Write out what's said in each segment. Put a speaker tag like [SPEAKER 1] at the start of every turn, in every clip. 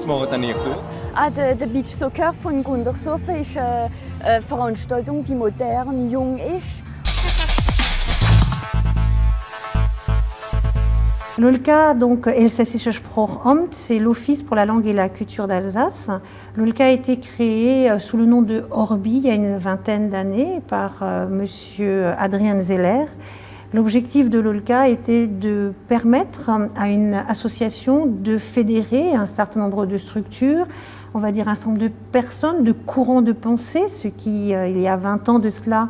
[SPEAKER 1] was machen dann ihr?
[SPEAKER 2] Der Beach Soccer von Gundershofen ist eine Veranstaltung, die modern, jung ist.
[SPEAKER 3] L'OLCA, donc Elsässisches Sprachamt, c'est l'Office pour la langue et la culture d'Alsace. L'OLCA a été créé sous le nom de Orbi il y a une vingtaine d'années par monsieur Adrien Zeller. L'objectif de l'OLCA était de permettre à une association de fédérer un certain nombre de structures, on va dire un certain nombre de personnes, de courants de pensée, ce qui, il y a 20 ans de cela,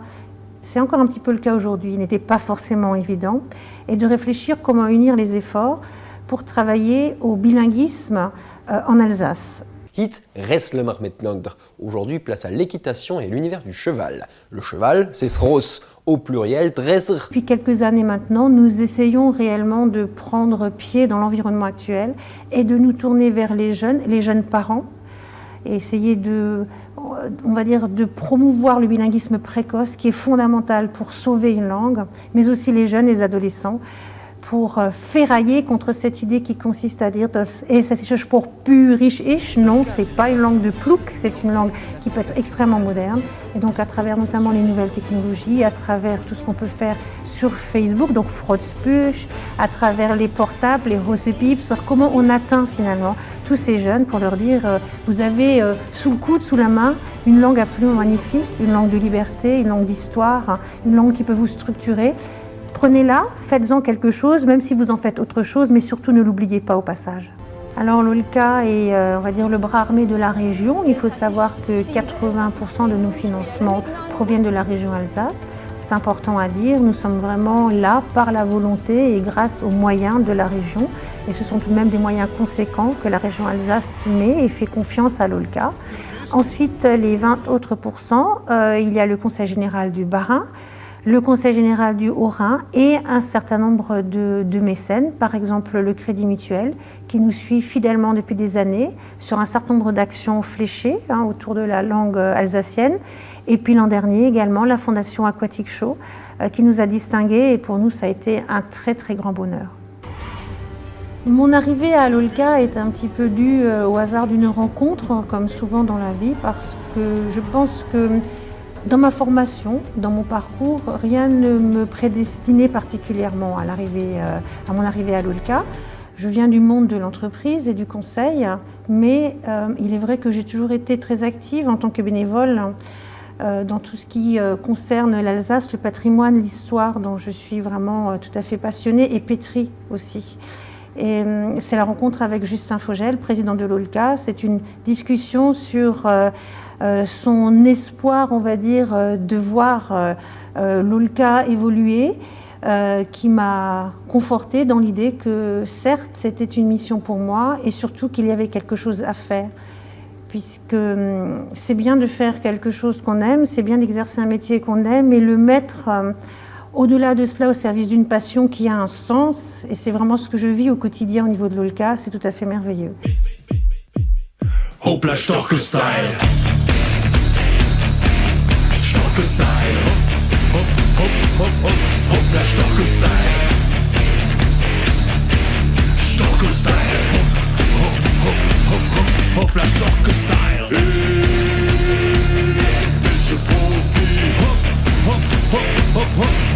[SPEAKER 3] c'est encore un petit peu le cas aujourd'hui, n'était pas forcément évident, et de réfléchir comment unir les efforts pour travailler au bilinguisme en Alsace.
[SPEAKER 4] Hit Wrestler miteinander. Aujourd'hui, place à l'équitation et l'univers du cheval. Le cheval, c'est Sros, au pluriel, Dresser.
[SPEAKER 3] Depuis quelques années maintenant, nous essayons réellement de prendre pied dans l'environnement actuel et de nous tourner vers les jeunes parents, et essayer de, on va dire, de promouvoir le bilinguisme précoce qui est fondamental pour sauver une langue, mais aussi les jeunes et les adolescents, pour ferrailler contre cette idée qui consiste à dire « Elsässische Sprache purisch ist ». Non, ce n'est pas une langue de plouc, c'est une langue qui peut être extrêmement moderne. Et donc à travers notamment les nouvelles technologies, à travers tout ce qu'on peut faire sur Facebook, donc Frotzbuch, à travers les portables, les Rosepips, comment on atteint finalement tous ces jeunes pour leur dire vous avez sous le coude, sous la main, une langue absolument magnifique, une langue de liberté, une langue d'histoire, une langue qui peut vous structurer. Prenez-la, faites-en quelque chose, même si vous en faites autre chose, mais surtout ne l'oubliez pas au passage. Alors l'OLCA est, on va dire, le bras armé de la région. Il faut savoir que 80% de nos financements proviennent de la région Alsace. C'est important à dire, nous sommes vraiment là par la volonté et grâce aux moyens de la région. Et ce sont tout de même des moyens conséquents que la région Alsace met et fait confiance à l'OLCA. Ensuite, les 20 autres pourcents, il y a le Conseil général du Bas-Rhin, le Conseil général du Haut-Rhin et un certain nombre de mécènes, par exemple le Crédit Mutuel, qui nous suit fidèlement depuis des années sur un certain nombre d'actions fléchées autour de la langue alsacienne. Et puis l'an dernier également la Fondation Aquatic Show qui nous a distingués et pour nous ça a été un très très grand bonheur. Mon arrivée à l'OLCA est un petit peu due au hasard d'une rencontre, comme souvent dans la vie, parce que je pense que dans ma formation, dans mon parcours, rien ne me prédestinait particulièrement à mon arrivée à l'OLCA. Je viens du monde de l'entreprise et du conseil, mais il est vrai que j'ai toujours été très active en tant que bénévole dans tout ce qui concerne l'Alsace, le patrimoine, l'histoire, dont je suis vraiment tout à fait passionnée, et pétrie aussi. Et c'est la rencontre avec Justin Fogel, président de l'OLCA. C'est une discussion sur son espoir, on va dire, de voir l'OLCA évoluer, qui m'a confortée dans l'idée que certes c'était une mission pour moi et surtout qu'il y avait quelque chose à faire, puisque c'est bien de faire quelque chose qu'on aime, c'est bien d'exercer un métier qu'on aime et le mettre au-delà de cela au service d'une passion qui a un sens, et c'est vraiment ce que je vis au quotidien au niveau de l'OLCA, c'est tout à fait merveilleux.
[SPEAKER 5] Hoppla Storke Style. Storke Style. Hop, hop, hop, hop, hoppla Storke Style. Storke Style. Hop, hop, hop, hop, hoppla Storke Style. Welche Profi. Hop, hop, hop, hop, hop.